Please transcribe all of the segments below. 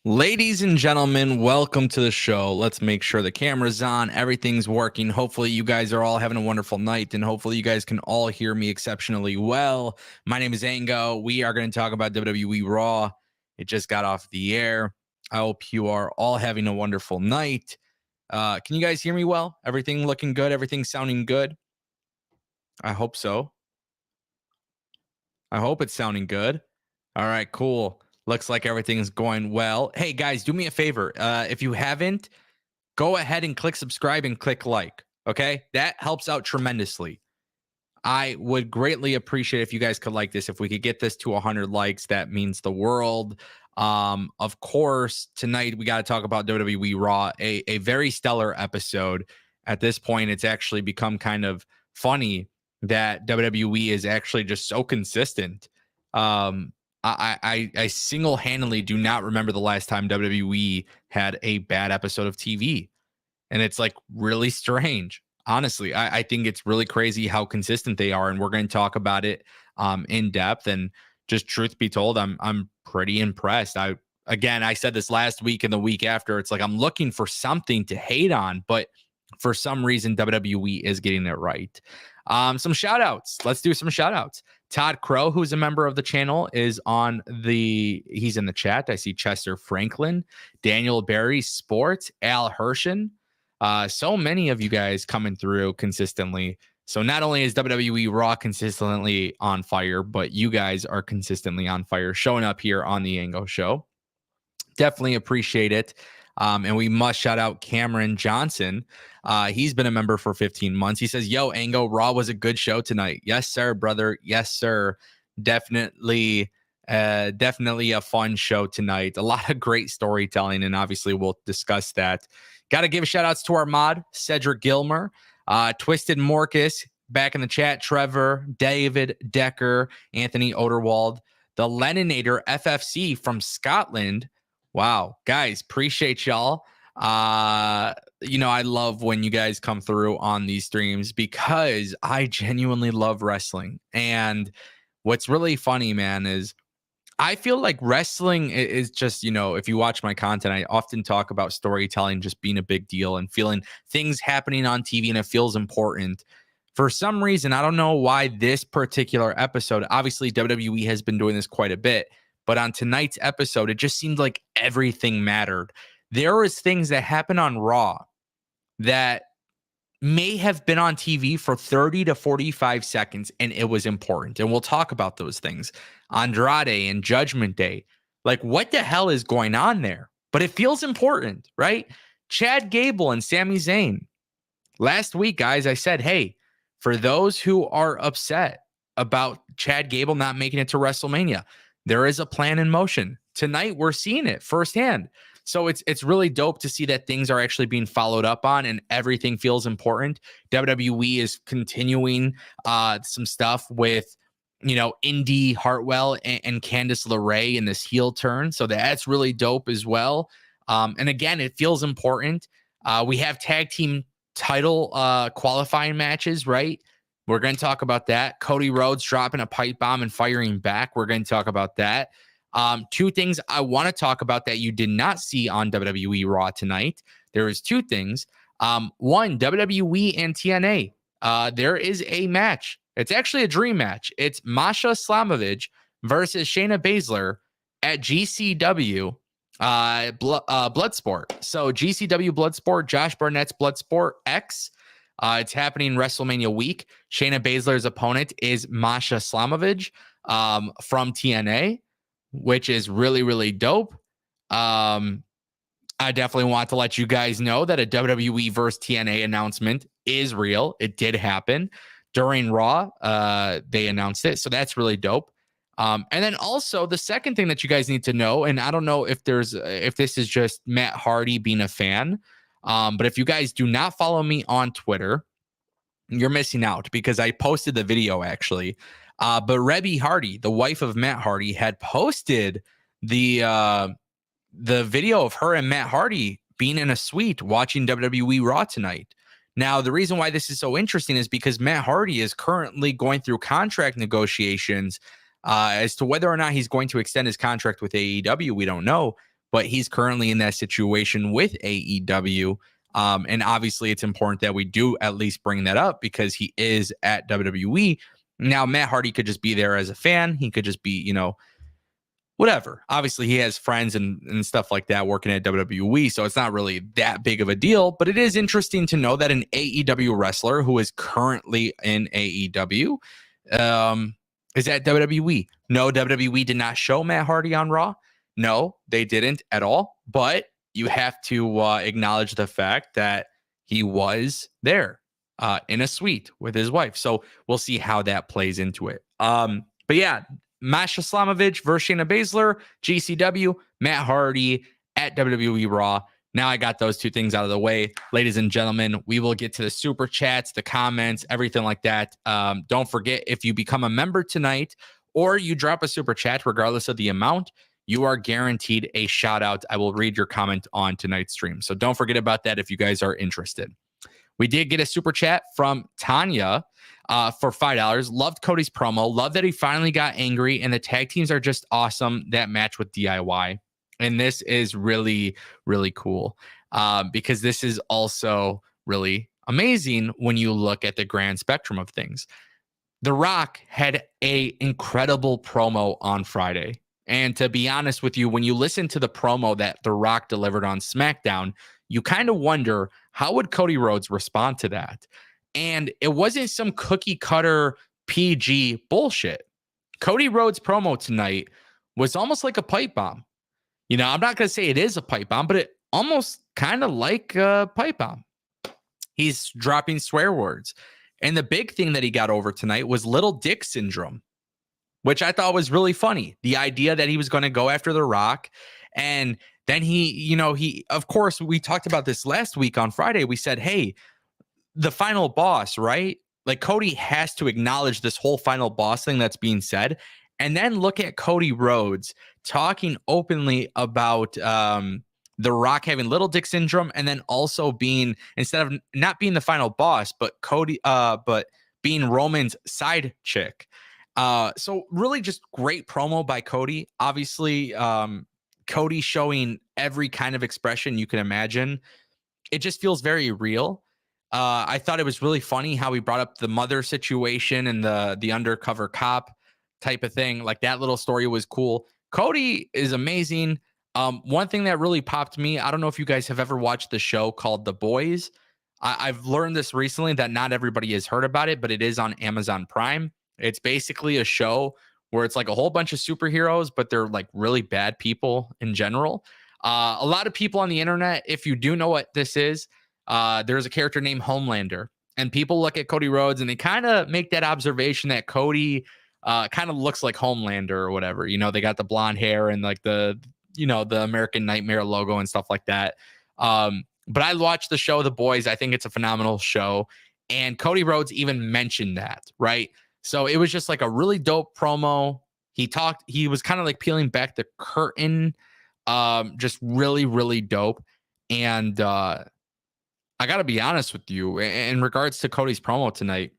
Ladies and gentlemen, welcome to the show. Let's make sure the camera's on, everything's working. Hopefully, you guys are all having a wonderful night, and hopefully, you guys can all hear me exceptionally well. My name is Ango. We are going to talk about WWE Raw. It just got off the air. I hope you are all having a wonderful night. Can you guys hear me well? Everything looking good? Everything sounding good? I hope so. I hope it's sounding good. All right, cool. Looks like everything's going well. Hey, guys, do me a favor. If you haven't, go ahead and click subscribe and click like. Okay. That helps out tremendously. I would greatly appreciate if you guys could like this. If we could get this to 100 likes, that means the world. Of course, tonight we got to talk about WWE Raw, a very stellar episode. At this point, it's actually become kind of funny that WWE is actually just so consistent. I single-handedly do not remember the last time WWE had a bad episode of TV. And it's like really strange. Honestly, I think it's really crazy how consistent they are. And we're going to talk about it in depth. And just truth be told, I'm pretty impressed. I said this last week and the week after. It's like I'm looking for something to hate on, but for some reason, WWE is getting it right. Some shout outs. Let's do some shout outs. Todd Crow, who's a member of the channel, he's in the chat. I see Chester Franklin, Daniel Barry Sports, Al Hershen. So many of you guys coming through consistently. So not only is WWE Raw consistently on fire, but you guys are consistently on fire, showing up here on the Ango Show. Definitely appreciate it. And we must shout out Cameron Johnson. He's been a member for 15 months. He says, yo, Ango, Raw was a good show tonight. Yes, sir, brother. Yes, sir. Definitely a fun show tonight. A lot of great storytelling, and obviously we'll discuss that. Got to give shout outs to our mod, Cedric Gilmer, Twisted Morcus, back in the chat, Trevor, David Decker, Anthony Oderwald, the Leninator FFC from Scotland. Wow, guys, appreciate y'all. I love when you guys come through on these streams because I genuinely love wrestling. And what's really funny, man, is I feel like wrestling is just, if you watch my content, I often talk about storytelling just being a big deal and feeling things happening on TV and it feels important. For some reason, I don't know why this particular episode, obviously WWE has been doing this quite a bit, but on tonight's episode, it just seemed like everything mattered. There was things that happened on Raw that may have been on TV for 30 to 45 seconds, and it was important. And we'll talk about those things. Andrade and Judgment Day. Like, what the hell is going on there? But it feels important, right? Chad Gable and Sami Zayn. Last week, guys, I said, hey, for those who are upset about Chad Gable not making it to WrestleMania, there is a plan in motion. Tonight, we're seeing it firsthand. So it's really dope to see that things are actually being followed up on and everything feels important. WWE is continuing some stuff with, Indy Hartwell and Candice LeRae in this heel turn. So that's really dope as well. And again, it feels important. We have tag team title qualifying matches, right? We're going to talk about that. Cody Rhodes dropping a pipe bomb and firing back. We're going to talk about that. Two things I want to talk about that you did not see on WWE Raw tonight. There is two things. One, WWE and TNA. There is a match. It's actually a dream match. It's Masha Slamovich versus Shayna Baszler at GCW Bloodsport. So GCW Bloodsport, Josh Barnett's Bloodsport X. It's happening WrestleMania week. Shayna Baszler's opponent is Masha Slamovich from TNA, which is really, really dope. I definitely want to let you guys know that a WWE versus TNA announcement is real. It did happen during Raw. They announced it. So that's really dope. And then also the second thing that you guys need to know, and I don't know if this is just Matt Hardy being a fan, but if you guys do not follow me on Twitter, you're missing out because I posted the video actually. But Rebby Hardy, the wife of Matt Hardy, had posted the video of her and Matt Hardy being in a suite watching WWE Raw tonight. Now, the reason why this is so interesting is because Matt Hardy is currently going through contract negotiations as to whether or not he's going to extend his contract with AEW. We don't know, but he's currently in that situation with AEW. And obviously, it's important that we do at least bring that up because he is at WWE. Now, Matt Hardy could just be there as a fan. He could just be, whatever. Obviously, he has friends and stuff like that working at WWE, so it's not really that big of a deal. But it is interesting to know that an AEW wrestler who is currently in AEW is at WWE. No, WWE did not show Matt Hardy on Raw. No, they didn't at all. But you have to acknowledge the fact that he was there in a suite with his wife. So we'll see how that plays into it. But yeah, Masha Slamovich versus Shayna Baszler, GCW, Matt Hardy at WWE Raw. Now I got those two things out of the way. Ladies and gentlemen, we will get to the super chats, the comments, everything like that. Don't forget, if you become a member tonight or you drop a super chat, regardless of the amount, you are guaranteed a shout out. I will read your comment on tonight's stream. So don't forget about that if you guys are interested. We did get a super chat from Tanya for $5. Loved Cody's promo. Love that he finally got angry, and the tag teams are just awesome. That match with DIY. And this is really, really cool because this is also really amazing when you look at the grand spectrum of things. The Rock had an incredible promo on Friday. And to be honest with you, when you listen to the promo that The Rock delivered on SmackDown, you kind of wonder, how would Cody Rhodes respond to that? And it wasn't some cookie cutter PG bullshit. Cody Rhodes' promo tonight was almost like a pipe bomb. I'm not going to say it is a pipe bomb, but it almost kind of like a pipe bomb. He's dropping swear words. And the big thing that he got over tonight was little dick syndrome, which I thought was really funny. The idea that he was going to go after The Rock. And then he, of course, we talked about this last week on Friday. We said, hey, the final boss, right? Like Cody has to acknowledge this whole final boss thing that's being said. And then look at Cody Rhodes talking openly about The Rock having little dick syndrome, and then also being, instead of not being the final boss, but but being Roman's side chick. So really just great promo by Cody. Obviously, Cody showing every kind of expression you can imagine. It just feels very real. I thought it was really funny how he brought up the mother situation and the undercover cop type of thing. Like that little story was cool. Cody is amazing. One thing that really popped me, I don't know if you guys have ever watched the show called The Boys. I've learned this recently that not everybody has heard about it, but it is on Amazon Prime. It's basically a show where it's like a whole bunch of superheroes, but they're like really bad people in general. A lot of people on the internet, if you do know what this is, there's a character named Homelander, and people look at Cody Rhodes and they kind of make that observation that Cody kind of looks like Homelander or whatever. They got the blonde hair and like the American Nightmare logo and stuff like that. But I watched the show The Boys. I think it's a phenomenal show. And Cody Rhodes even mentioned that, right? So it was just like a really dope promo. He was kind of like peeling back the curtain. Just really, really dope. And I got to be honest with you, in regards to Cody's promo tonight,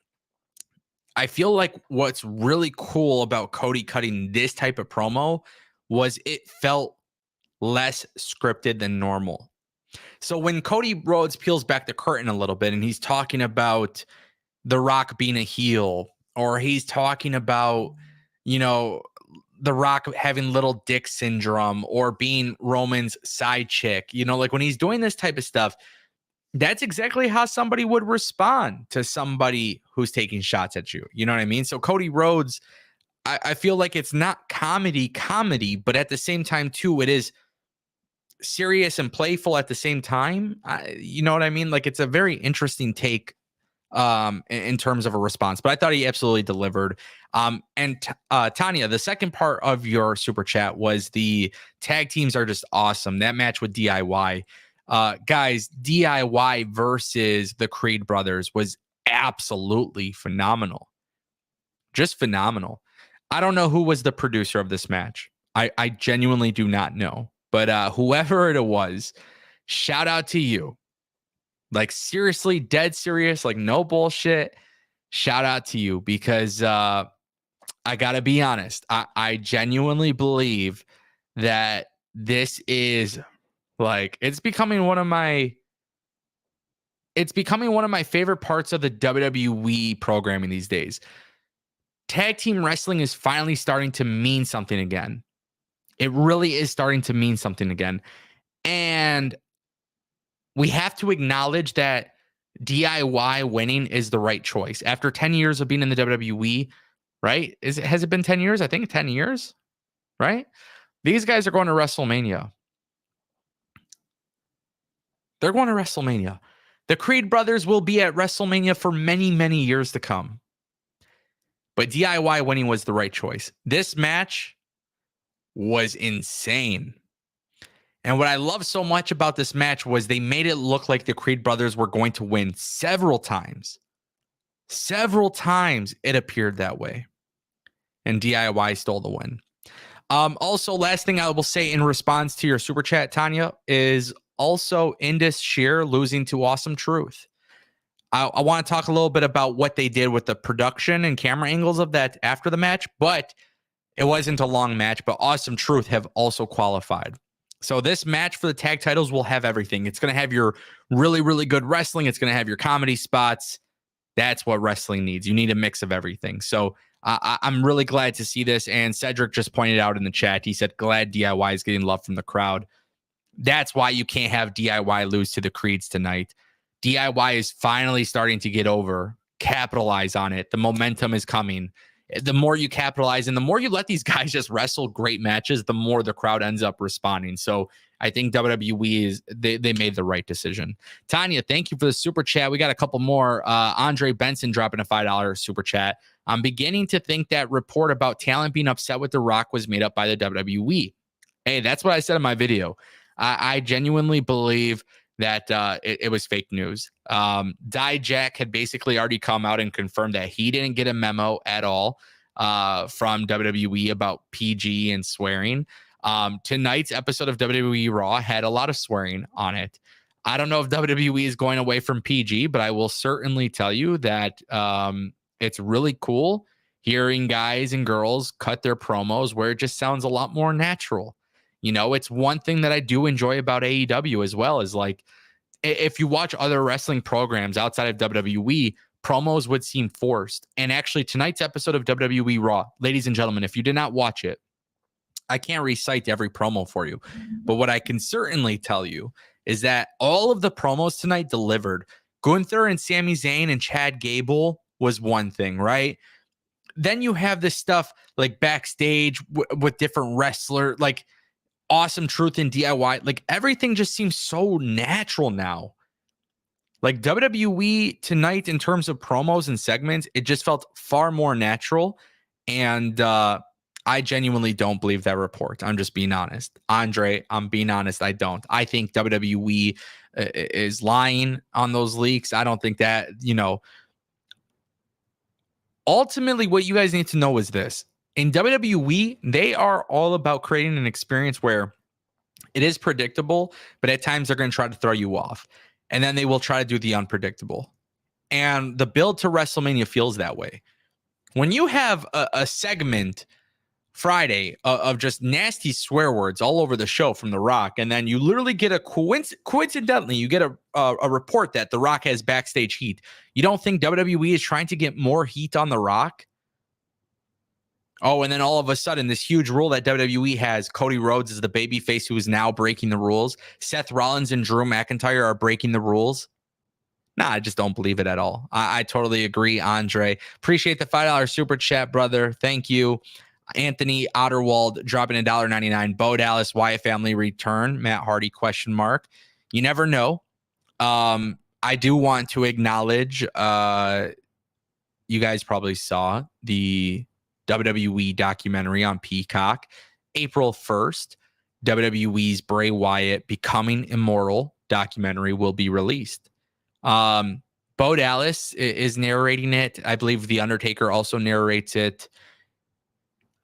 I feel like what's really cool about Cody cutting this type of promo was it felt less scripted than normal. So when Cody Rhodes peels back the curtain a little bit and he's talking about The Rock being a heel, or he's talking about, you know, The Rock having little dick syndrome or being Roman's side chick, like when he's doing this type of stuff, that's exactly how somebody would respond to somebody who's taking shots at you. You know what I mean? So Cody Rhodes, I feel like it's not comedy, but at the same time, too, it is serious and playful at the same time. You know what I mean? Like, it's a very interesting take in terms of a response, but I thought he absolutely delivered. And Tanya, the second part of your super chat was the tag teams are just awesome. That match with DIY, guys, DIY versus the Creed brothers was absolutely phenomenal. Just phenomenal. I don't know who was the producer of this match. I genuinely do not know, but whoever it was, shout out to you. Like, seriously, dead serious, like no bullshit. Shout out to you, because I gotta be honest. I genuinely believe that this is like it's becoming one of my favorite parts of the WWE programming these days. Tag team wrestling is finally starting to mean something again. It really is starting to mean something again. And we have to acknowledge that DIY winning is the right choice. After 10 years of being in the WWE, right? Has it been 10 years? I think 10 years, right? These guys are going to WrestleMania. They're going to WrestleMania. The Creed brothers will be at WrestleMania for many, many years to come. But DIY winning was the right choice. This match was insane. And what I love so much about this match was they made it look like the Creed brothers were going to win several times. Several times it appeared that way. And DIY stole the win. Also, last thing I will say in response to your super chat, Tanya, is also Indus Shear losing to Awesome Truth. I want to talk a little bit about what they did with the production and camera angles of that after the match, but it wasn't a long match, but Awesome Truth have also qualified. So this match for the tag titles will have everything. It's going to have your really, really good wrestling. It's going to have your comedy spots. That's what wrestling needs. You need a mix of everything. So I'm really glad to see this. And Cedric just pointed out in the chat, he said, glad DIY is getting love from the crowd. That's why you can't have DIY lose to the Creeds tonight. DIY is finally starting to get over, capitalize on it. The momentum is coming. The more you capitalize and the more you let these guys just wrestle great matches, the more the crowd ends up responding. So I think WWE they made the right decision. Tanya, thank you for the super chat. We got a couple more. Andre Benson dropping a $5 super chat. I'm beginning to think that report about talent being upset with The Rock was made up by the WWE. Hey, that's what I said in my video. I genuinely believe that it was fake news. Dijak had basically already come out and confirmed that he didn't get a memo at all from WWE about PG and swearing. Tonight's episode of WWE Raw had a lot of swearing on it. I don't know if WWE is going away from PG, but I will certainly tell you that it's really cool hearing guys and girls cut their promos where it just sounds a lot more natural. You know, it's one thing that I do enjoy about AEW as well, is like, if you watch other wrestling programs outside of WWE, promos would seem forced. And actually, tonight's episode of WWE Raw, ladies and gentlemen, if you did not watch it, I can't recite every promo for you. But what I can certainly tell you is that all of the promos tonight delivered. Gunther and Sami Zayn and Chad Gable was one thing, right? Then you have this stuff like backstage with different wrestlers, like Awesome Truth and DIY. Like, everything just seems so natural now. Like, WWE tonight, in terms of promos and segments, it just felt far more natural. And I genuinely don't believe that report. I'm just being honest. Andre, I'm being honest. I don't. I think WWE is lying on those leaks. I don't think that, ultimately what you guys need to know is this. In WWE, they are all about creating an experience where it is predictable, but at times they're going to try to throw you off. And then they will try to do the unpredictable. And the build to WrestleMania feels that way. When you have a segment Friday of just nasty swear words all over the show from The Rock, and then you literally get a coincidentally you get a report that The Rock has backstage heat. You don't think WWE is trying to get more heat on The Rock? Oh, and then all of a sudden, this huge rule that WWE has, Cody Rhodes is the babyface who is now breaking the rules. Seth Rollins and Drew McIntyre are breaking the rules. Nah, I just don't believe it at all. I totally agree, Andre. Appreciate the $5 super chat, brother. Thank you. Anthony Otterwald dropping $1.99. Bo Dallas, Wyatt family return. Matt Hardy, question mark. You never know. I do want to acknowledge, you guys probably saw the WWE documentary on Peacock. April 1st, WWE's Bray Wyatt Becoming Immortal documentary will be released. Bo Dallas is narrating it. I believe The Undertaker also narrates it.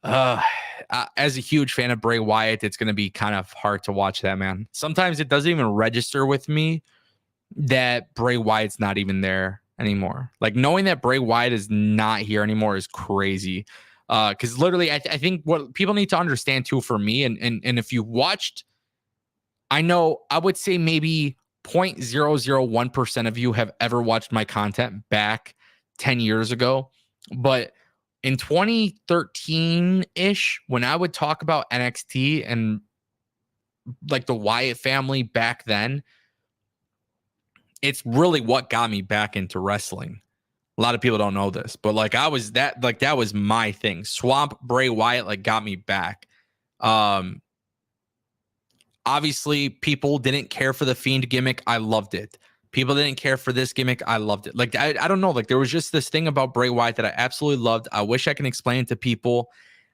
As a huge fan of Bray Wyatt, it's going to be kind of hard to watch that, man. Sometimes it doesn't even register with me that Bray Wyatt's not even there anymore. Like, knowing that Bray Wyatt is not here anymore is crazy. Because literally, I think what people need to understand too, for me, and if you watched, I know I would say maybe 0.001% of you have ever watched my content back 10 years ago. But in 2013-ish, when I would talk about NXT and like the Wyatt family back then, it's really what got me back into wrestling. A lot of people don't know this, but like that was my thing. Swamp Bray Wyatt like got me back. Obviously, people didn't care for the Fiend gimmick. I loved it. People didn't care for this gimmick. I loved it. Like, I don't know. Like, there was just this thing about Bray Wyatt that I absolutely loved. I wish I can explain it to people.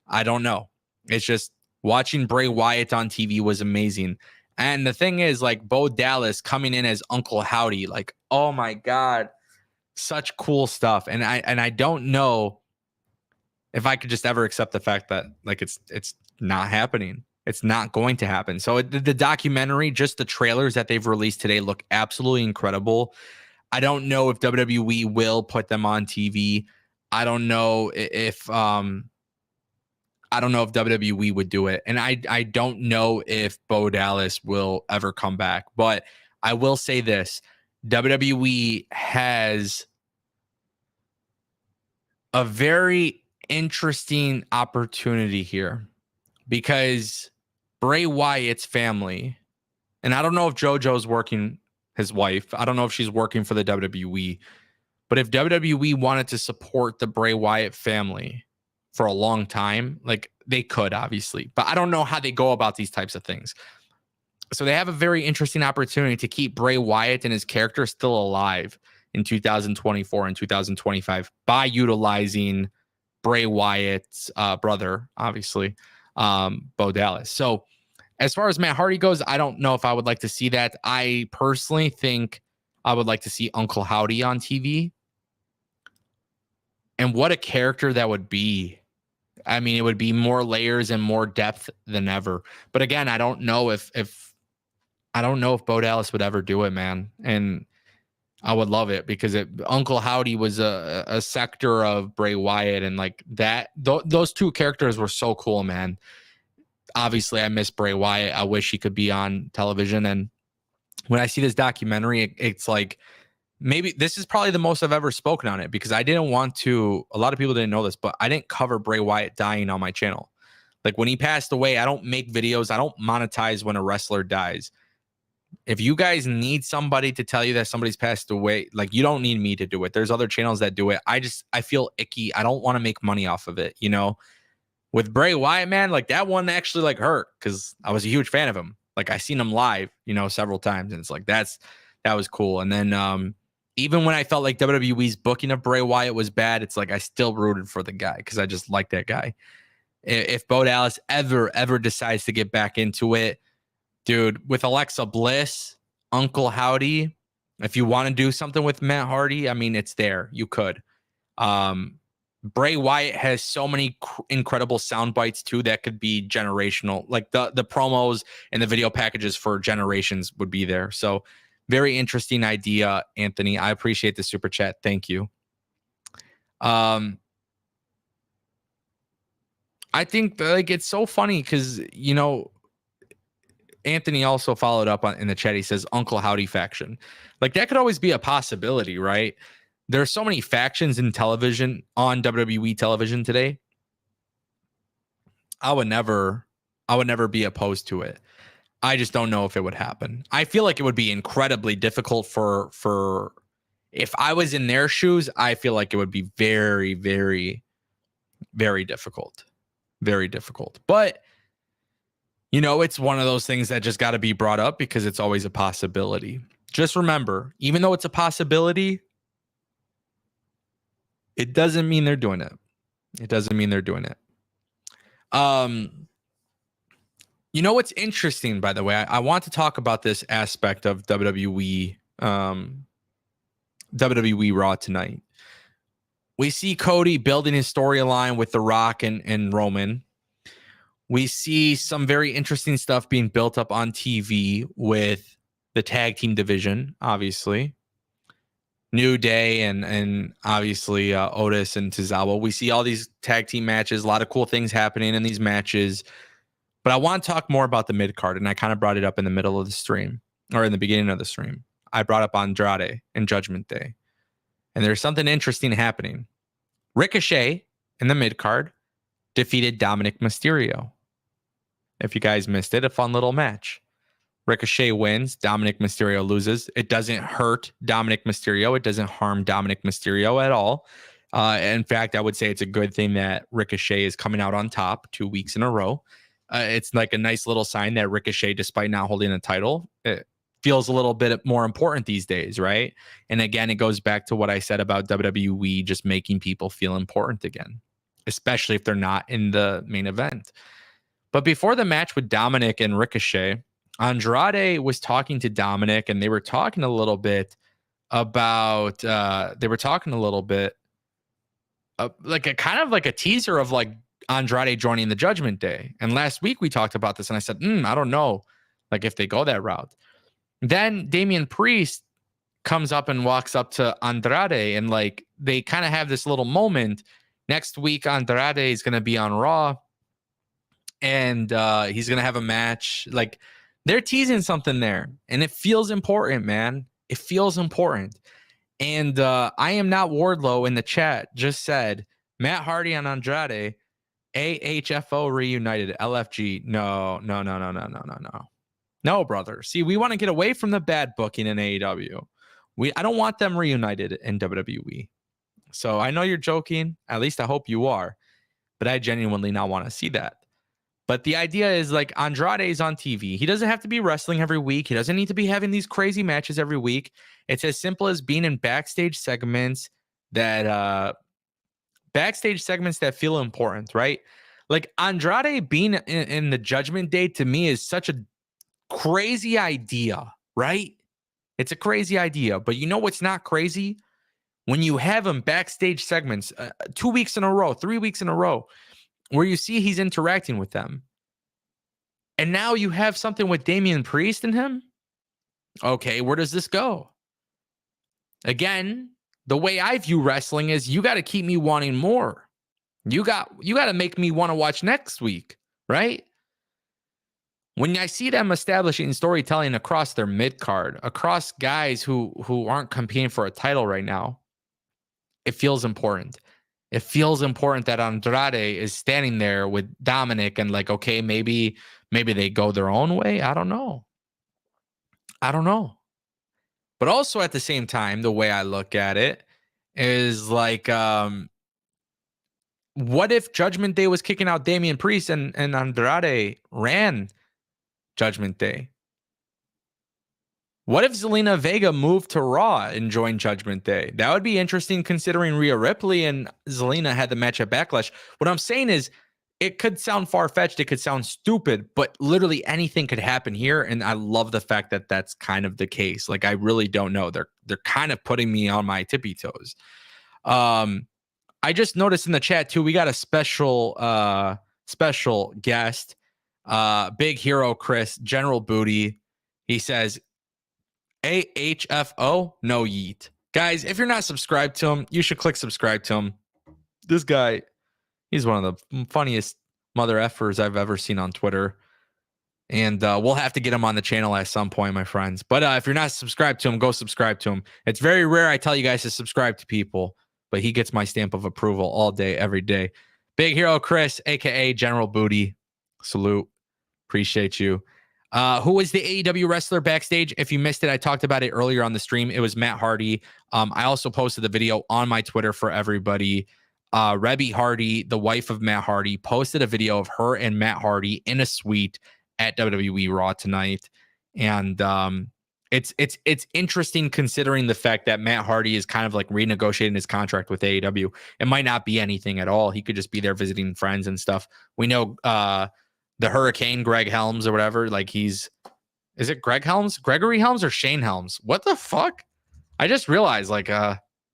I don't know. It's just watching Bray Wyatt on TV was amazing. And the thing is, like, Bo Dallas coming in as Uncle Howdy, like, oh my God, such cool stuff. And I don't know if I could just ever accept the fact that like it's not happening. It's not going to happen. So the documentary, just the trailers that they've released today look absolutely incredible. I don't know if WWE will put them on TV. I don't know if WWE would do it. And I don't know if Bo Dallas will ever come back. But I will say this. WWE has a very interesting opportunity here because Bray Wyatt's family, and I don't know if JoJo's working, his wife, I don't know if she's working for the WWE, but if WWE wanted to support the Bray Wyatt family for a long time, like they could, obviously, but I don't know how they go about these types of things. So they have a very interesting opportunity to keep Bray Wyatt and his character still alive in 2024 and 2025 by utilizing Bray Wyatt's brother, obviously, Bo Dallas. So as far as Matt Hardy goes, I don't know if I would like to see that. I personally think I would like to see Uncle Howdy on TV. And what a character that would be. I mean, it would be more layers and more depth than ever. But again, I don't know if Bo Dallas would ever do it, man. And I would love it because Uncle Howdy was a sector of Bray Wyatt, and like that, those two characters were so cool, man. Obviously, I miss Bray Wyatt. I wish he could be on television. And when I see this documentary, it's like maybe this is probably the most I've ever spoken on it because I didn't want to. A lot of people didn't know this, but I didn't cover Bray Wyatt dying on my channel. Like when he passed away, I don't make videos. I don't monetize when a wrestler dies. If you guys need somebody to tell you that somebody's passed away, like you don't need me to do it. There's other channels that do it. I feel icky. I don't want to make money off of it, you know? With Bray Wyatt, man, like that one actually like hurt because I was a huge fan of him. Like I seen him live, you know, several times. And it's like, that was cool. And then even when I felt like WWE's booking of Bray Wyatt was bad, it's like I still rooted for the guy because I just like that guy. If Bo Dallas ever decides to get back into it, dude, with Alexa Bliss, Uncle Howdy, if you want to do something with Matt Hardy, I mean, it's there. You could. Bray Wyatt has so many incredible sound bites too that could be generational. Like the promos and the video packages for generations would be there. So very interesting idea, Anthony. I appreciate the super chat. Thank you. I I think like it's so funny because, you know, Anthony also followed up in the chat. He says Uncle Howdy faction. Like that could always be a possibility, right? There's so many factions in television on WWE television today. I would never be opposed to it. I just don't know if it would happen. I feel like it would be incredibly difficult for if I was in their shoes, I feel like it would be very, very, very difficult. Very difficult. But you know, it's one of those things that just got to be brought up because it's always a possibility. Just remember, even though it's a possibility, it doesn't mean they're doing it. It doesn't mean they're doing it. You know what's interesting, by the way? I want to talk about this aspect of WWE Raw tonight. We see Cody building his storyline with The Rock and Roman. We see some very interesting stuff being built up on TV with the tag team division, obviously. New Day and obviously Otis and Tozawa. We see all these tag team matches, a lot of cool things happening in these matches. But I want to talk more about the mid card, and I kind of brought it up in the middle of the stream or in the beginning of the stream. I brought up Andrade and Judgment Day. And there's something interesting happening. Ricochet in the mid card defeated Dominic Mysterio. If you guys missed it, a fun little match. Ricochet wins. Dominic Mysterio loses. It doesn't hurt Dominic Mysterio. It doesn't harm Dominic Mysterio at all. In fact, I would say it's a good thing that Ricochet is coming out on top 2 weeks in a row. It's like a nice little sign that Ricochet, despite not holding a title, it feels a little bit more important these days, right? And again, it goes back to what I said about WWE just making people feel important again, especially if they're not in the main event. But before the match with Dominic and Ricochet, Andrade was talking to Dominic, and they were talking a little bit about like a kind of like a teaser of like Andrade joining the Judgment Day. And last week we talked about this, and I said, I don't know, like if they go that route. Then Damian Priest comes up and walks up to Andrade, and like they kind of have this little moment. Next week, Andrade is going to be on Raw, and he's going to have a match. Like they're teasing something there, and it feels important, man. It feels important. And I am not Wardlow in the chat just said Matt Hardy and Andrade, AHFO reunited, LFG. No. No, brother. See, we want to get away from the bad booking in AEW. I don't want them reunited in WWE. So I know you're joking. At least I hope you are. But I genuinely not want to see that. But the idea is like Andrade is on TV. He doesn't have to be wrestling every week. He doesn't need to be having these crazy matches every week. It's as simple as being in backstage segments that feel important, right? Like Andrade being in the Judgment Day to me is such a crazy idea, right? It's a crazy idea. But you know what's not crazy? When you have him backstage segments 2 weeks in a row, 3 weeks in a row, where you see he's interacting with them. And now you have something with Damian Priest and him. Okay, where does this go? Again, the way I view wrestling is you got to keep me wanting more. You got to make me want to watch next week, right? When I see them establishing storytelling across their mid card, across guys who aren't competing for a title right now, it feels important. It feels important that Andrade is standing there with Dominic and like, okay, maybe they go their own way. I don't know. But also at the same time, the way I look at it is like, what if Judgment Day was kicking out Damian Priest and Andrade ran Judgment Day? What if Zelina Vega moved to Raw and joined Judgment Day? That would be interesting considering Rhea Ripley and Zelina had the match at Backlash. What I'm saying is it could sound far-fetched. It could sound stupid, but literally anything could happen here. And I love the fact that that's kind of the case. Like, I really don't know. They're kind of putting me on my tippy toes. I just noticed in the chat too, we got a special guest, Big Hero Chris, General Booty. He says, AHFO, no yeet. Guys, if you're not subscribed to him, you should click subscribe to him. This guy, he's one of the funniest mother effers I've ever seen on Twitter. And we'll have to get him on the channel at some point, my friends. But if you're not subscribed to him, go subscribe to him. It's very rare I tell you guys to subscribe to people, but he gets my stamp of approval all day, every day. Big Hero Chris, a.k.a. General Booty. Salute. Appreciate you. Who was the AEW wrestler backstage? If you missed it, I talked about it earlier on the stream. It was Matt Hardy. I also posted the video on my Twitter for everybody. Rebby Hardy, the wife of Matt Hardy, posted a video of her and Matt Hardy in a suite at WWE Raw tonight. And it's interesting considering the fact that Matt Hardy is kind of like renegotiating his contract with AEW. It might not be anything at all. He could just be there visiting friends and stuff. We know the Hurricane, Greg Helms or whatever, like is it Greg Helms? Gregory Helms or Shane Helms? What the fuck? I just realized like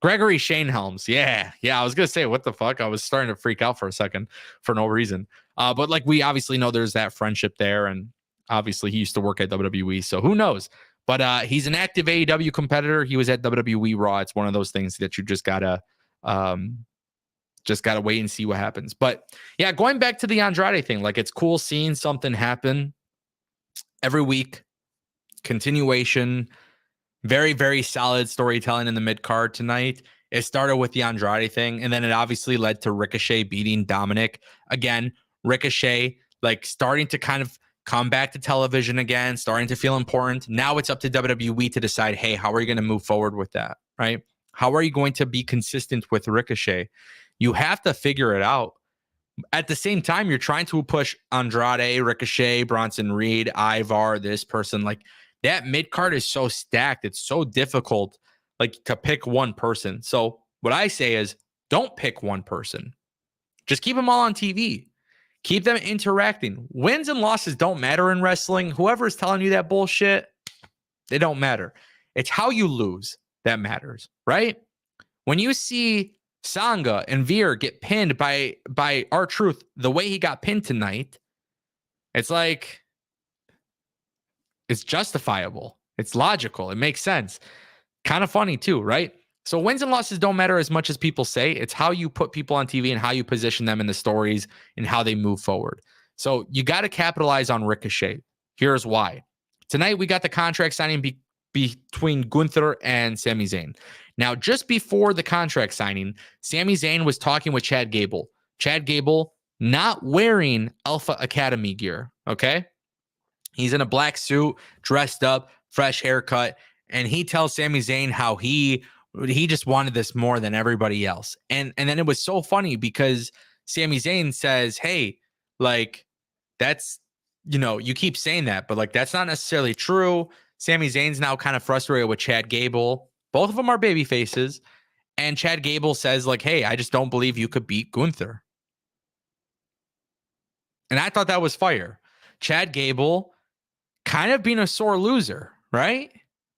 Gregory Shane Helms. Yeah. I was going to say, what the fuck? I was starting to freak out for a second for no reason. But like we obviously know there's that friendship there. And obviously he used to work at WWE. So who knows? But he's an active AEW competitor. He was at WWE Raw. It's one of those things that you just gotta wait and see what happens. But yeah, going back to the Andrade thing, like it's cool seeing something happen every week. Continuation. Very, very solid storytelling in the mid card tonight. It started with the Andrade thing, and then it obviously led to Ricochet beating Dominic. Again, Ricochet like starting to kind of come back to television again, starting to feel important. Now it's up to WWE to decide, hey, how are you going to move forward with that, right? How are you going to be consistent with Ricochet? You have to figure it out. At the same time, you're trying to push Andrade, Ricochet, Bronson Reed, Ivar, this person, like that mid card is so stacked. It's so difficult like to pick one person. So what I say is don't pick one person. Just keep them all on TV. Keep them interacting. Wins and losses don't matter in wrestling. Whoever is telling you that bullshit, they don't matter. It's how you lose that matters, right? When you see Sangha and Veer get pinned by R-Truth the way he got pinned tonight, it's like, it's justifiable. It's logical. It makes sense. Kind of funny too, right? So wins and losses don't matter as much as people say. It's how you put people on TV and how you position them in the stories and how they move forward. So you got to capitalize on Ricochet. Here's why. Tonight we got the contract signing between Gunther and Sami Zayn. Now, just before the contract signing, Sami Zayn was talking with Chad Gable. Chad Gable not wearing Alpha Academy gear, okay? He's in a black suit, dressed up, fresh haircut, and he tells Sami Zayn how he just wanted this more than everybody else. And then it was so funny because Sami Zayn says, hey, like, that's, you know, you keep saying that, but like, that's not necessarily true. Sami Zayn's now kind of frustrated with Chad Gable. Both of them are baby faces. And Chad Gable says, like, hey, I just don't believe you could beat Gunther. And I thought that was fire. Chad Gable kind of being a sore loser, right?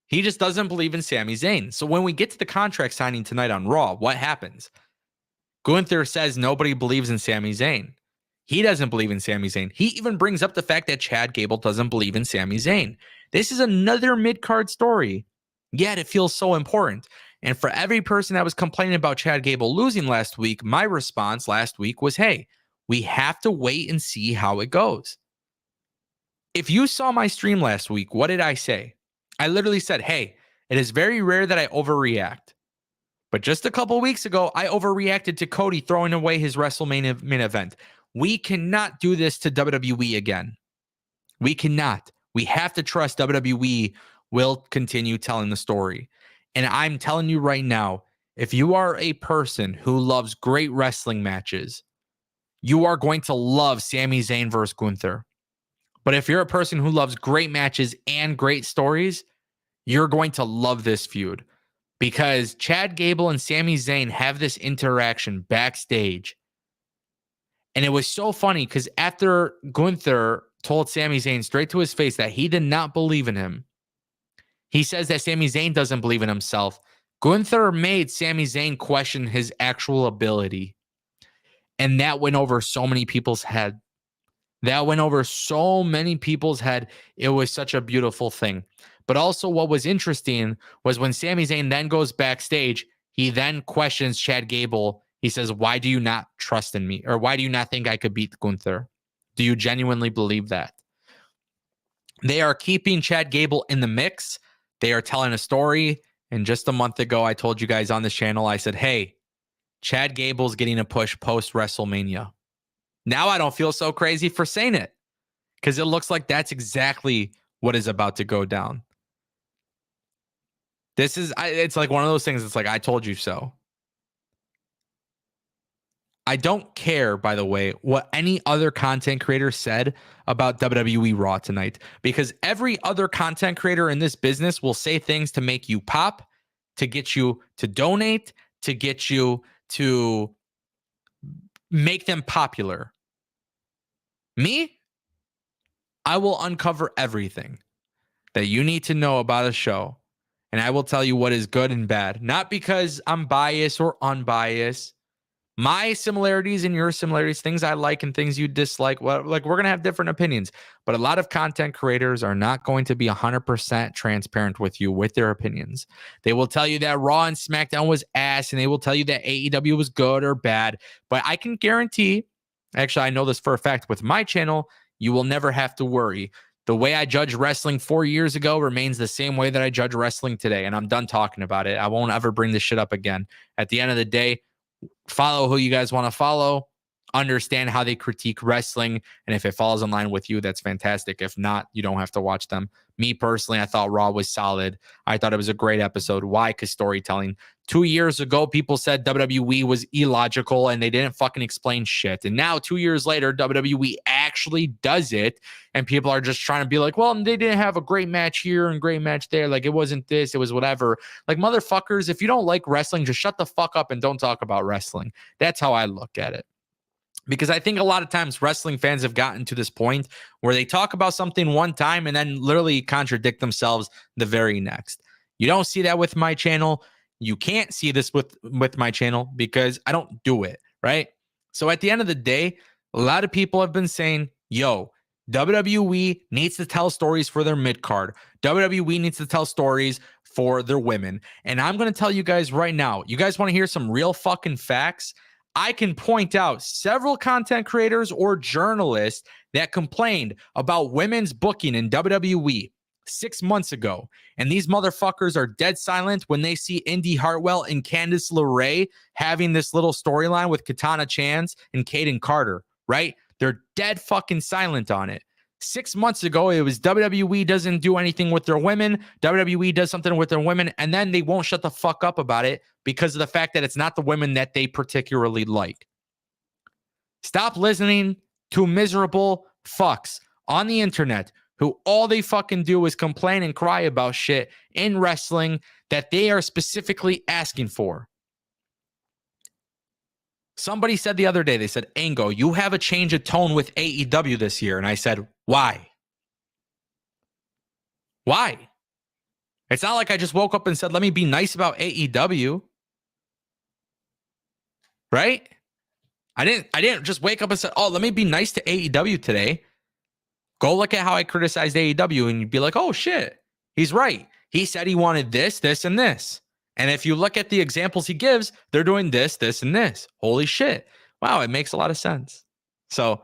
He just doesn't believe in Sami Zayn. So when we get to the contract signing tonight on Raw, what happens? Gunther says nobody believes in Sami Zayn. He doesn't believe in Sami Zayn. He even brings up the fact that Chad Gable doesn't believe in Sami Zayn. This is another mid-card story, yet it feels so important. And for every person that was complaining about Chad Gable losing last week, my response last week was, hey, we have to wait and see how it goes. If you saw my stream last week, what did I say? I literally said, hey, it is very rare that I overreact. But just a couple weeks ago, I overreacted to Cody throwing away his WrestleMania main event. We cannot do this to WWE again. We cannot. We have to trust WWE will continue telling the story. And I'm telling you right now, if you are a person who loves great wrestling matches, you are going to love Sami Zayn versus Gunther. But if you're a person who loves great matches and great stories, you're going to love this feud because Chad Gable and Sami Zayn have this interaction backstage. And it was so funny because after Gunther told Sami Zayn straight to his face that he did not believe in him, he says that Sami Zayn doesn't believe in himself. Gunther made Sami Zayn question his actual ability. And that went over so many people's head. That went over so many people's head. It was such a beautiful thing. But also what was interesting was when Sami Zayn then goes backstage, he then questions Chad Gable. He says, why do you not trust in me? Or why do you not think I could beat Gunther? Do you genuinely believe that? They are keeping Chad Gable in the mix. They are telling a story. And just a month ago, I told you guys on this channel, I said, hey, Chad Gable's getting a push post WrestleMania. Now I don't feel so crazy for saying it because it looks like that's exactly what is about to go down. It's like one of those things. It's like, I told you so. I don't care, by the way, what any other content creator said about WWE Raw tonight, because every other content creator in this business will say things to make you pop, to get you to donate, to get you to make them popular. Me, I will uncover everything that you need to know about a show, and I will tell you what is good and bad, not because I'm biased or unbiased. My similarities and your similarities, things I like and things you dislike, well, like we're going to have different opinions, but a lot of content creators are not going to be 100% transparent with you with their opinions. They will tell you that Raw and SmackDown was ass, and they will tell you that AEW was good or bad, but I can guarantee, actually, I know this for a fact, with my channel, you will never have to worry. The way I judged wrestling 4 years ago remains the same way that I judge wrestling today, and I'm done talking about it. I won't ever bring this shit up again. At the end of the day, follow who you guys want to follow, understand how they critique wrestling, and if it falls in line with you, that's fantastic. If not, you don't have to watch them. Me personally, I thought Raw was solid. I thought it was a great episode. Why? Because storytelling. 2 years ago, people said WWE was illogical and they didn't fucking explain shit. And now 2 years later, WWE actually does it. And people are just trying to be like, well, they didn't have a great match here and great match there. Like, it wasn't this, it was whatever. Like, motherfuckers, if you don't like wrestling, just shut the fuck up and don't talk about wrestling. That's how I look at it. Because I think a lot of times wrestling fans have gotten to this point where they talk about something one time and then literally contradict themselves the very next. You don't see that with my channel. You can't see this with my channel because I don't do it, right? So at the end of the day, a lot of people have been saying, yo, WWE needs to tell stories for their mid-card. WWE needs to tell stories for their women. And I'm going to tell you guys right now, you guys want to hear some real fucking facts? I can point out several content creators or journalists that complained about women's booking in WWE 6 months ago. And these motherfuckers are dead silent when they see Indy Hartwell and Candice LeRae having this little storyline with Katana Chance and Kaden Carter, right? They're dead fucking silent on it. 6 months ago, it was WWE doesn't do anything with their women. WWE does something with their women, and then they won't shut the fuck up about it because of the fact that it's not the women that they particularly like. Stop listening to miserable fucks on the internet who all they fucking do is complain and cry about shit in wrestling that they are specifically asking for. Somebody said the other day, they said, Ango, you have a change of tone with AEW this year. And I said, why? Why? It's not like I just woke up and said, let me be nice about AEW. Right? I didn't just wake up and say, oh, let me be nice to AEW today. Go look at how I criticized AEW and you'd be like, oh shit, he's right. He said he wanted this, this, and this. And if you look at the examples he gives, they're doing this, this, and this. Holy shit. Wow, it makes a lot of sense. So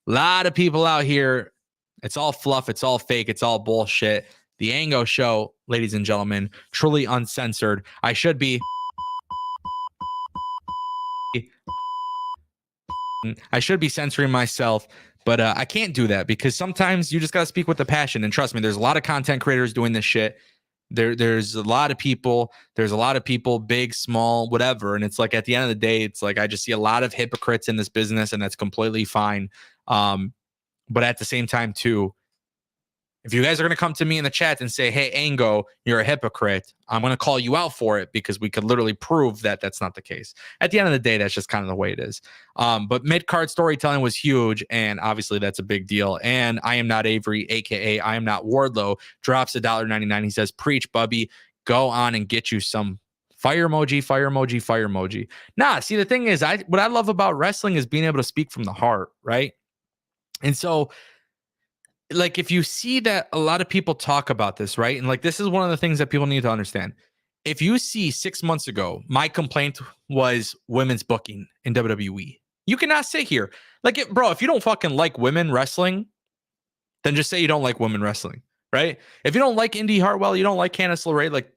a lot of people out here, it's all fluff, it's all fake, it's all bullshit. The Ango Show, ladies and gentlemen, truly uncensored. I should be censoring myself, but I can't do that because sometimes you just got to speak with the passion. And trust me, there's a lot of content creators doing this shit. There's a lot of people. There's a lot of people, big, small, whatever. And it's like at the end of the day, it's like I just see a lot of hypocrites in this business, and that's completely fine. But at the same time, too, if you guys are going to come to me in the chat and say, hey, Ango, you're a hypocrite, I'm going to call you out for it because we could literally prove that that's not the case. At the end of the day, that's just kind of the way it is. But mid-card storytelling was huge, and obviously that's a big deal. And I am not Avery, a.k.a. I am not Wardlow, drops $1.99. He says, preach, Bubby. Go on and get you some fire emoji, fire emoji, fire emoji. Nah, see, the thing is, what I love about wrestling is being able to speak from the heart, right? And so, like, if you see that a lot of people talk about this, right? And like, this is one of the things that people need to understand. If you see 6 months ago, my complaint was women's booking in WWE. You cannot sit here. Like, bro, if you don't fucking like women wrestling, then just say you don't like women wrestling, right? If you don't like Indy Hartwell, you don't like Candice LeRae, like,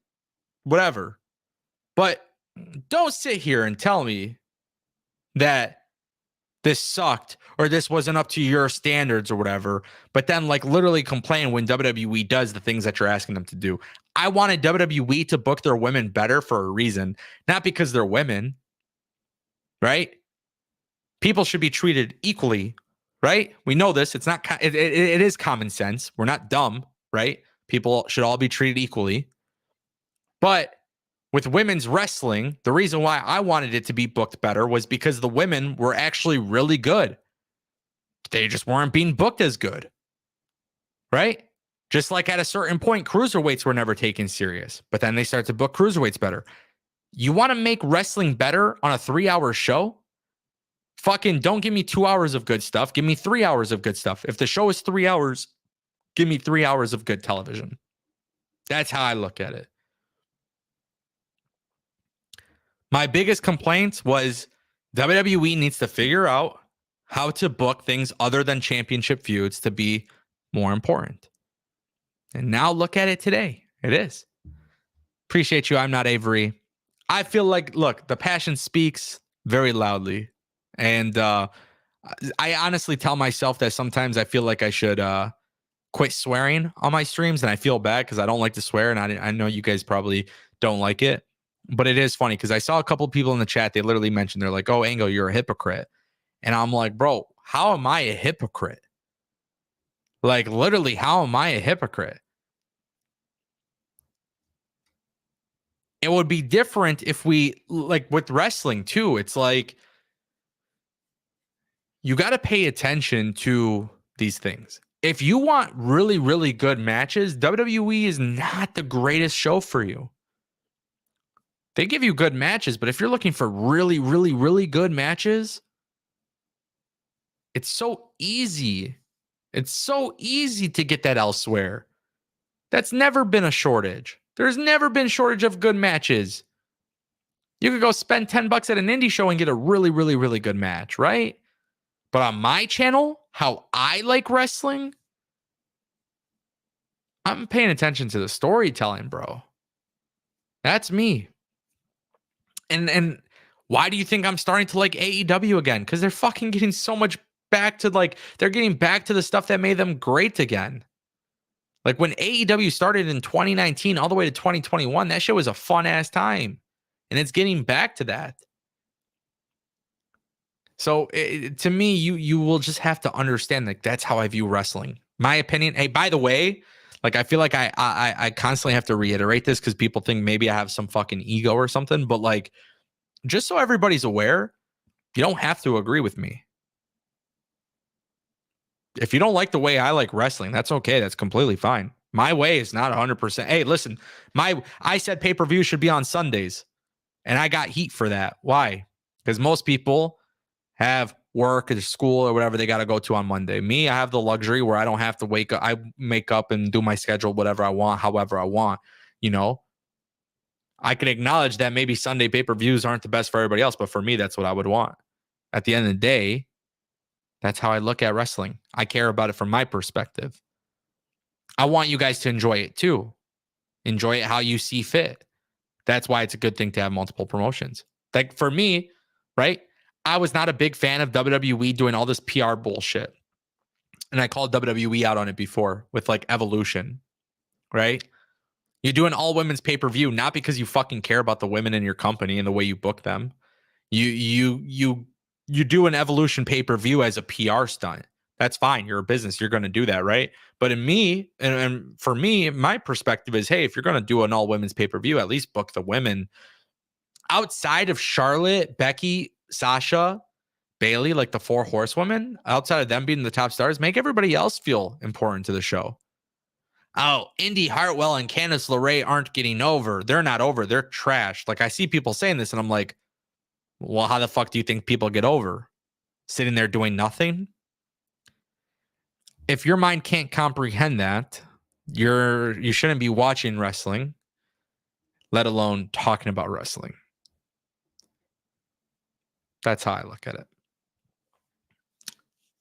whatever. But don't sit here and tell me that this sucked or this wasn't up to your standards or whatever, but then like literally complain when WWE does the things that you're asking them to do. I wanted WWE to book their women better for a reason, not because they're women, right? People should be treated equally, right? We know this. It's not, it is common sense. We're not dumb, right? People should all be treated equally. But with women's wrestling, the reason why I wanted it to be booked better was because the women were actually really good. They just weren't being booked as good, right? Just like at a certain point, cruiserweights were never taken serious, but then they start to book cruiserweights better. You want to make wrestling better on a 3-hour show? Fucking don't give me 2 hours of good stuff. Give me 3 hours of good stuff. If the show is 3 hours, give me 3 hours of good television. That's how I look at it. My biggest complaint was WWE needs to figure out how to book things other than championship feuds to be more important. And now look at it today. It is. Appreciate you. I'm not Avery. I feel like, look, the passion speaks very loudly. And I honestly tell myself that sometimes I feel like I should quit swearing on my streams. And I feel bad because I don't like to swear. And I know you guys probably don't like it. But it is funny because I saw a couple of people in the chat. They literally mentioned, they're like, oh, Ango, you're a hypocrite. And I'm like, bro, how am I a hypocrite? Like, literally, how am I a hypocrite? It would be different if we, like with wrestling too, it's like, you got to pay attention to these things. If you want really, really good matches, WWE is not the greatest show for you. They give you good matches, but if you're looking for really, really, really good matches, it's so easy. It's so easy to get that elsewhere. That's never been a shortage. There's never been a shortage of good matches. You could go spend $10 at an indie show and get a really, really, really good match, right? But on my channel, how I like wrestling, I'm paying attention to the storytelling, bro. That's me. And why do you think I'm starting to like AEW again? Because they're fucking getting so much back to like, they're getting back to the stuff that made them great again. Like when AEW started in 2019 all the way to 2021, that shit was a fun ass time. And it's getting back to that. So to me, you will just have to understand like that's how I view wrestling. My opinion. Hey, by the way, like I feel like I constantly have to reiterate this because people think maybe I have some fucking ego or something. But like, just so everybody's aware, you don't have to agree with me. If you don't like the way I like wrestling, that's okay. That's completely fine. My way is not 100%. Hey, listen, I said pay-per-view should be on Sundays, and I got heat for that. Why? Because most people have work or school or whatever they got to go to on Monday. Me, I have the luxury where I don't have to wake up. I make up and do my schedule, whatever I want, however I want. You know, I can acknowledge that maybe Sunday pay-per-views aren't the best for everybody else, but for me, that's what I would want. At the end of the day, that's how I look at wrestling. I care about it from my perspective. I want you guys to enjoy it too. Enjoy it how you see fit. That's why it's a good thing to have multiple promotions. Like for me, right? I was not a big fan of WWE doing all this PR bullshit. And I called WWE out on it before with like Evolution, right? You do an all women's pay-per-view, not because you fucking care about the women in your company and the way you book them. You do an Evolution pay-per-view as a PR stunt. That's fine. You're a business. You're going to do that, right? But in me, and for me, my perspective is, hey, if you're going to do an all women's pay-per-view, at least book the women outside of Charlotte, Becky, Sasha, Bailey, like the 4 horsewomen, outside of them being the top stars, make everybody else feel important to the show. Oh, Indy Hartwell and Candice LeRae aren't getting over. They're not over. They're trash. Like I see people saying this and I'm like, well, how the fuck do you think people get over? Sitting there doing nothing? If your mind can't comprehend that, you shouldn't be watching wrestling, let alone talking about wrestling. That's how I look at it.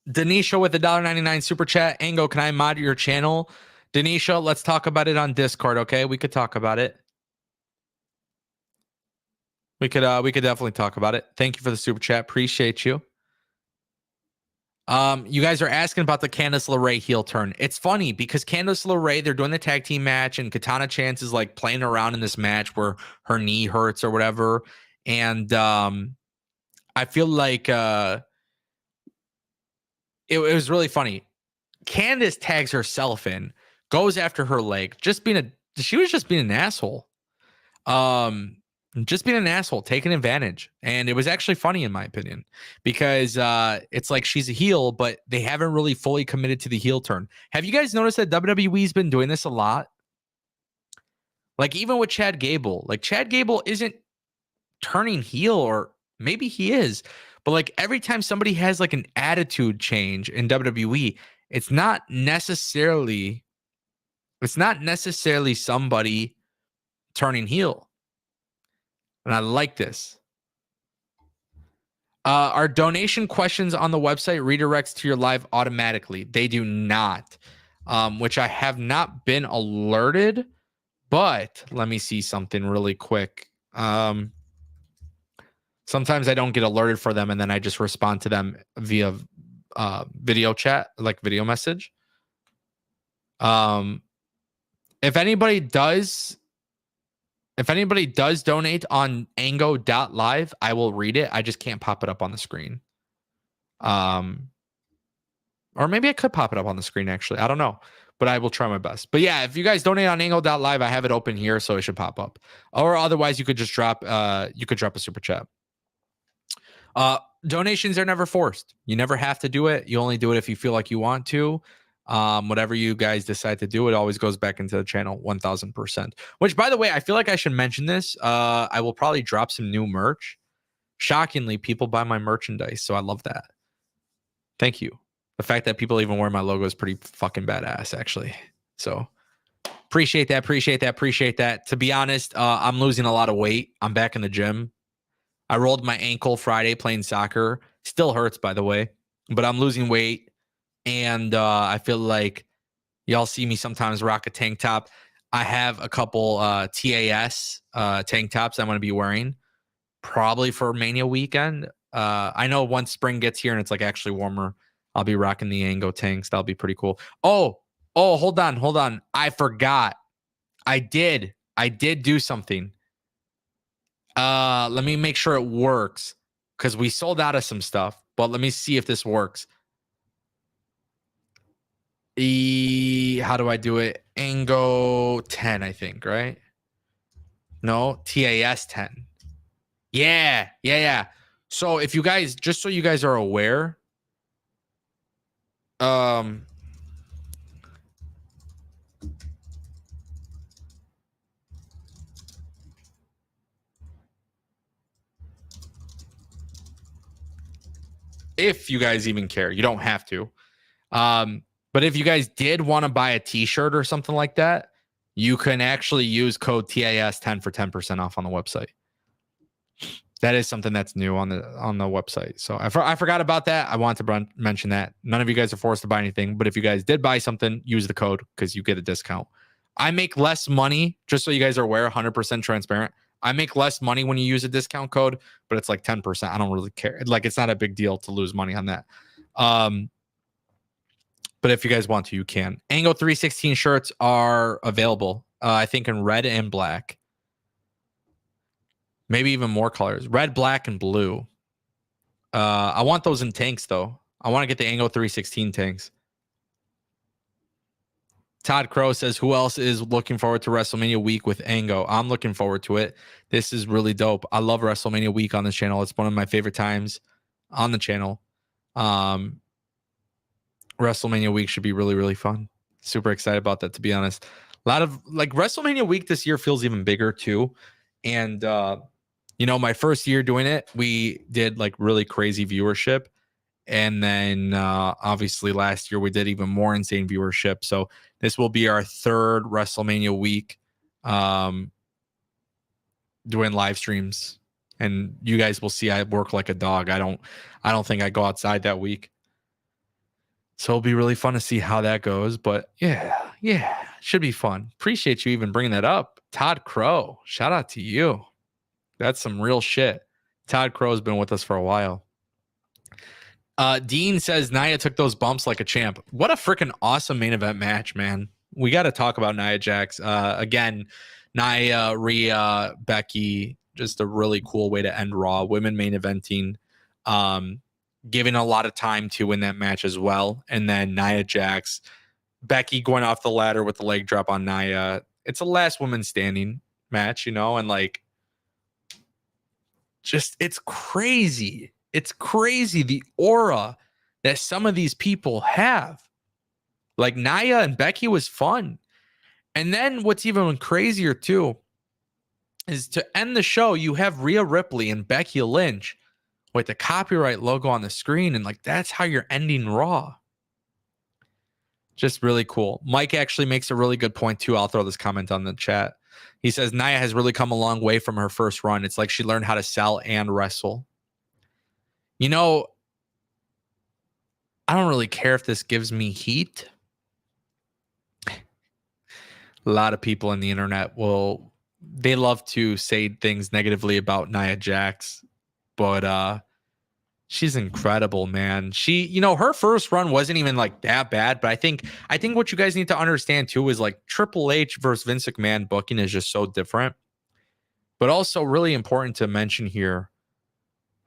Denisha with the $1.99 super chat. Ango, can I mod your channel? Denisha, let's talk about it on Discord, okay? We could talk about it. We could definitely talk about it. Thank you for the super chat. Appreciate you. You guys are asking about the Candice LeRae heel turn. It's funny because Candice LeRae, they're doing the tag team match, and Katana Chance is like playing around in this match where her knee hurts or whatever. And I feel like it was really funny. Candice tags herself in, goes after her leg, she was just being an asshole. Just being an asshole, taking advantage. And it was actually funny in my opinion, because it's like she's a heel, but they haven't really fully committed to the heel turn. Have you guys noticed that WWE's been doing this a lot? Like even with Chad Gable, like Chad Gable isn't turning heel, or maybe he is, but like every time somebody has like an attitude change in WWE, it's not necessarily somebody turning heel. And I like this. Our donation questions on the website redirects to your live automatically. They do not, which I have not been alerted, but let me see something really quick. Sometimes I don't get alerted for them, and then I just respond to them via video chat, like video message. If anybody does donate on ango.live, I will read it. I just can't pop it up on the screen. Or maybe I could pop it up on the screen, actually. I don't know, but I will try my best. But yeah, if you guys donate on ango.live, I have it open here, so it should pop up. Or otherwise, you could just drop a super chat. Donations are never forced. You never have to do it. You only do it if you feel like you want to. Whatever you guys decide to do, it always goes back into the channel 1000%. Which, by the way, I feel like I should mention this. I will probably drop some new merch. Shockingly, people buy my merchandise, so I love that. Thank you. The fact that people even wear my logo is pretty fucking badass, actually. So appreciate that. To be honest, I'm losing a lot of weight. I'm back in the gym. I rolled my ankle Friday playing soccer. Still hurts, by the way, but I'm losing weight. And I feel like y'all see me sometimes rock a tank top. I have a couple TAS tank tops I'm going to be wearing probably for Mania weekend. I know once spring gets here and it's like actually warmer, I'll be rocking the Ango tanks. That'll be pretty cool. Oh, hold on. I forgot. I did do something. Let me make sure it works, because we sold out of some stuff, but let me see if this works. How do I do it? Ango 10, I think, right? No, TAS 10. Yeah. So if you guys, just so you guys are aware, if you guys even care, you don't have to. But if you guys did want to buy a t-shirt or something like that, you can actually use code TAS10 for 10% off on the website. That is something that's new on the website. So I forgot about that. I want to mention that. None of you guys are forced to buy anything, but if you guys did buy something, use the code because you get a discount. I make less money, just so you guys are aware, 100% transparent. I make less money when you use a discount code, but it's like 10%. I don't really care. Like, it's not a big deal to lose money on that. But if you guys want to, you can. Ango 316 shirts are available, I think, in red and black. Maybe even more colors. Red, black, and blue. I want those in tanks, though. I want to get the Ango 316 tanks. Todd Crow says, who else is looking forward to WrestleMania week with Ango? I'm looking forward to it. This is really dope. I love WrestleMania week on this channel. It's one of my favorite times on the channel. WrestleMania week should be really, really fun. Super excited about that, to be honest. A lot of, like, WrestleMania week this year feels even bigger too. And my first year doing it, we did like really crazy viewership. And then obviously last year we did even more insane viewership. So this will be our third WrestleMania week doing live streams. And you guys will see I work like a dog. I don't think I go outside that week. So it'll be really fun to see how that goes. But yeah, should be fun. Appreciate you even bringing that up. Todd Crow, shout out to you. That's some real shit. Todd Crow's been with us for a while. Dean says Nia took those bumps like a champ. What a freaking awesome main event match, man. We got to talk about Nia Jax. Again, Nia, Rhea, Becky, just a really cool way to end Raw. Women main eventing. Giving a lot of time to win that match as well. And then Nia Jax, Becky going off the ladder with the leg drop on Nia. It's a last woman standing match, you know, and like, just it's crazy. It's crazy the aura that some of these people have. Like Nia and Becky was fun. And then what's even crazier too is to end the show, you have Rhea Ripley and Becky Lynch with the copyright logo on the screen. And like, that's how you're ending Raw. Just really cool. Mike actually makes a really good point too. I'll throw this comment on the chat. He says, Nia has really come a long way from her first run. It's like she learned how to sell and wrestle. You know, I don't really care if this gives me heat. A lot of people on the internet they love to say things negatively about Nia Jax, but she's incredible, man. She, you know, her first run wasn't even like that bad, but I think what you guys need to understand too is like Triple H versus Vince McMahon booking is just so different. But also really important to mention here,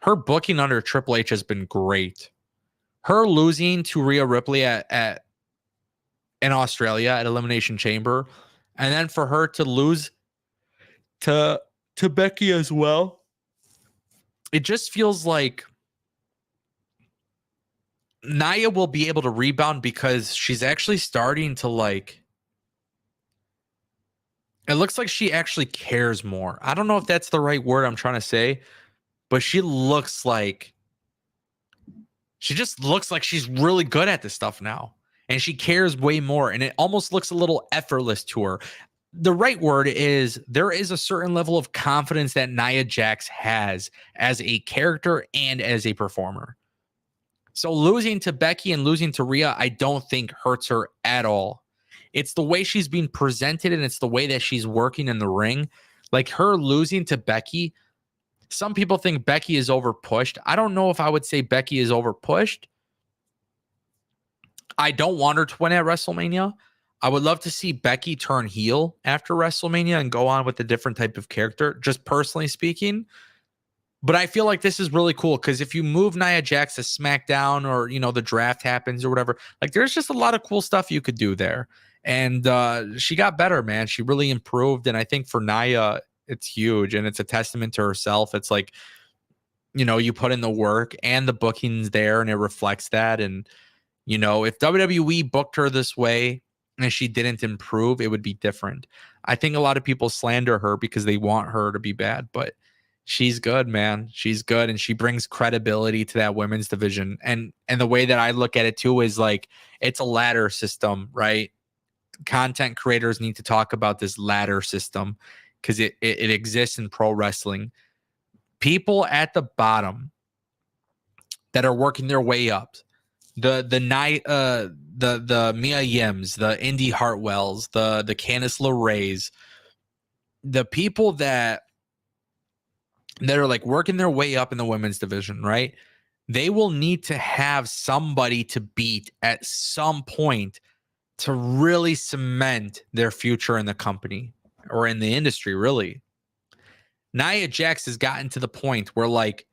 her booking under Triple H has been great. Her losing to Rhea Ripley in Australia at Elimination Chamber, and then for her to lose to Becky as well, it just feels like Nia will be able to rebound because she's actually starting to like, it looks like she actually cares more. I don't know if that's the right word I'm trying to say, but she just looks like she's really good at this stuff now. And she cares way more. And it almost looks a little effortless to her. The right word is there is a certain level of confidence that Nia Jax has as a character and as a performer. So losing to Becky and losing to Rhea, I don't think hurts her at all. It's the way she's being presented and it's the way that she's working in the ring. Like her losing to Becky, some people think Becky is over pushed. I don't know if I would say Becky is over pushed. I don't want her to win at WrestleMania. I would love to see Becky turn heel after WrestleMania and go on with a different type of character, just personally speaking. But I feel like this is really cool because if you move Nia Jax to SmackDown or, you know, the draft happens or whatever, like there's just a lot of cool stuff you could do there. And she got better, man. She really improved. And I think for Nia, it's huge. And it's a testament to herself. It's like, you know, you put in the work and the booking's there and it reflects that. And, you know, if WWE booked her this way and she didn't improve, it would be different. I think a lot of people slander her because they want her to be bad, but she's good, man. She's good. And she brings credibility to that women's division. And the way that I look at it too is like, it's a ladder system, right? Content creators need to talk about this ladder system because it exists in pro wrestling. People at the bottom that are working their way up, the Mia Yims, the Indy Hartwells, the Candice LeRae's, the people that are like working their way up in the women's division, right? They will need to have somebody to beat at some point to really cement their future in the company or in the industry, really. Nia Jax has gotten to the point where like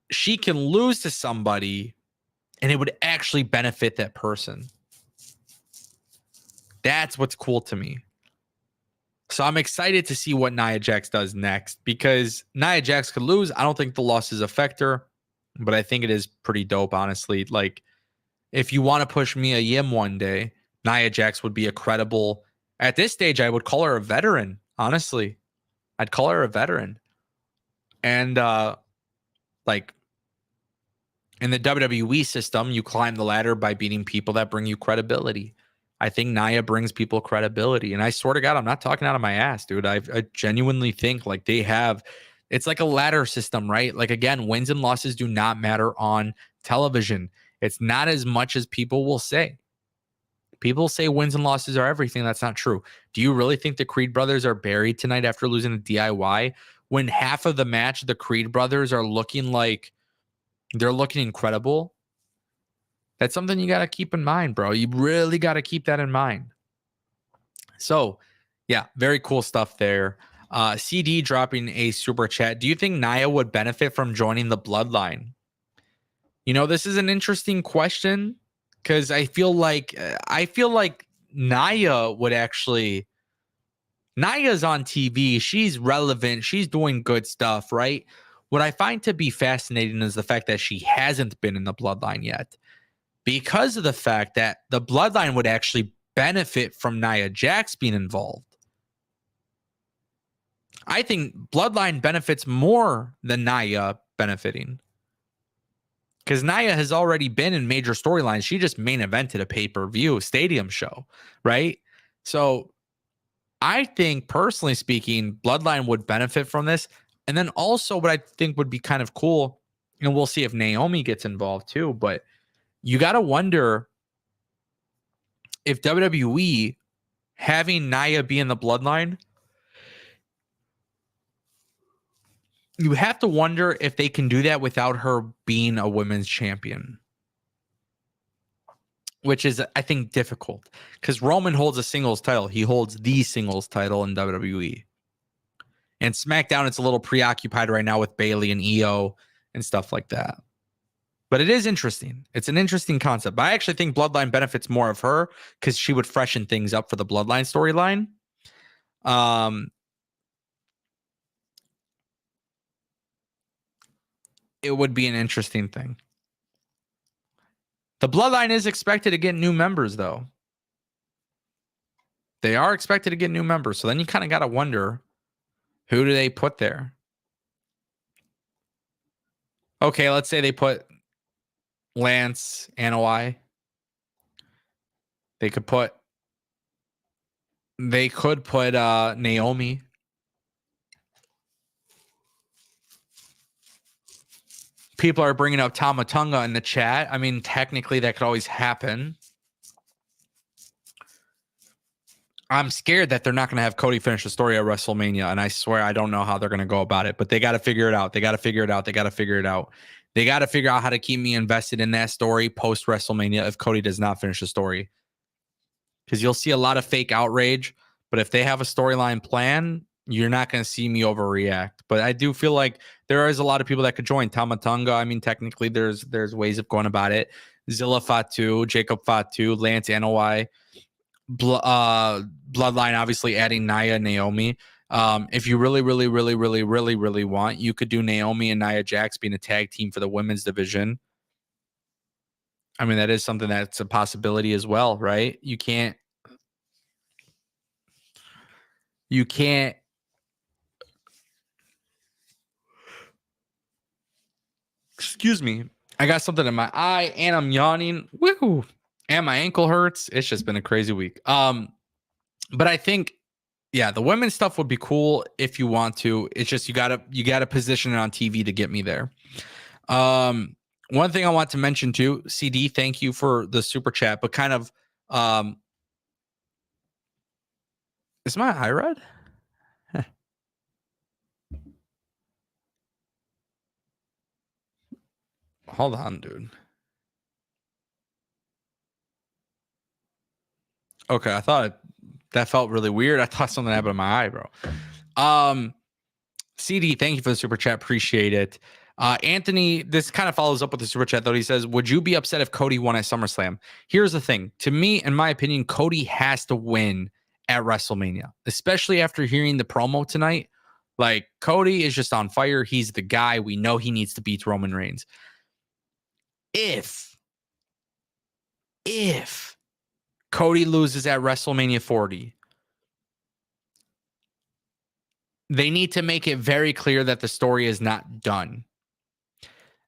she can lose to somebody and it would actually benefit that person. That's what's cool to me. So I'm excited to see what Nia Jax does next because Nia Jax could lose. I don't think the losses affect her, but I think it is pretty dope, honestly. Like, if you want to push Mia Yim one day, Nia Jax would be a credible. At this stage, I would call her a veteran, honestly. I'd call her a veteran. And like in the WWE system, you climb the ladder by beating people that bring you credibility. I think Nia brings people credibility. And I swear to God, I'm not talking out of my ass, dude. I genuinely think like they have, it's like a ladder system, right? Like again, wins and losses do not matter on television. It's not as much as people will say. People say wins and losses are everything. That's not true. Do you really think the Creed brothers are buried tonight after losing a DIY when half of the match the Creed brothers are looking like they're looking incredible? That's something you got to keep in mind, bro. You really got to keep that in mind. So, yeah, very cool stuff there. CD dropping a super chat. Do you think Nia would benefit from joining the bloodline? You know, this is an interesting question because I feel like Nia would actually. Nia's on TV. She's relevant. She's doing good stuff, right? What I find to be fascinating is the fact that she hasn't been in the bloodline yet, because of the fact that the bloodline would actually benefit from Nia Jax being involved. I think bloodline benefits more than Nia benefiting, because Nia has already been in major storylines. She just main evented a pay-per-view stadium show, right? So I think, personally speaking, bloodline would benefit from this. And then also what I think would be kind of cool, and we'll see if Naomi gets involved too, but you got to wonder if WWE having Nia be in the bloodline, you have to wonder if they can do that without her being a women's champion, which is, I think, difficult because Roman holds a singles title. He holds the singles title in WWE. And SmackDown, it's a little preoccupied right now with Bayley and EO and stuff like that. But it is interesting. It's an interesting concept. But I actually think Bloodline benefits more of her because she would freshen things up for the Bloodline storyline. It would be an interesting thing. The Bloodline is expected to get new members, though. They are expected to get new members. So then you kind of got to wonder, who do they put there? Okay, let's say they put Lance Anoa'i. They could put Naomi. People are bringing up Tama Tonga in the chat. I mean, technically that could always happen. I'm scared that they're not going to have Cody finish the story at WrestleMania, and I swear I don't know how they're going to go about it, but they got to figure it out. They got to figure it out. They got to figure it out. They got to figure out how to keep me invested in that story post WrestleMania if Cody does not finish the story. Because you'll see a lot of fake outrage, but if they have a storyline plan, you're not going to see me overreact. But I do feel like there is a lot of people that could join. Tama Tonga, I mean, technically there's ways of going about it. Zilla Fatu, Jacob Fatu, Lance Anoa'i. Bloodline, obviously adding Nia, Naomi. If you really want, you could do Naomi and Nia Jax being a tag team for the women's division. I mean, that is something that's a possibility as well, right? You can't. Excuse me. I got something in my eye and I'm yawning. Woo! And my ankle hurts. It's just been a crazy week. But I think, yeah, the women's stuff would be cool if you want to. It's just you gotta position it on TV to get me there. One thing I want to mention too, CD, thank you for the super chat, but kind of is my eye red? Hold on, dude. Okay, I thought that felt really weird. I thought something happened to my eye, bro. CD, thank you for the super chat. Appreciate it. Anthony, this kind of follows up with the super chat, though. He says, would you be upset if Cody won at SummerSlam? Here's the thing. To me, in my opinion, Cody has to win at WrestleMania, especially after hearing the promo tonight. Like, Cody is just on fire. He's the guy. We know he needs to beat Roman Reigns. If Cody loses at WrestleMania 40, they need to make it very clear that the story is not done.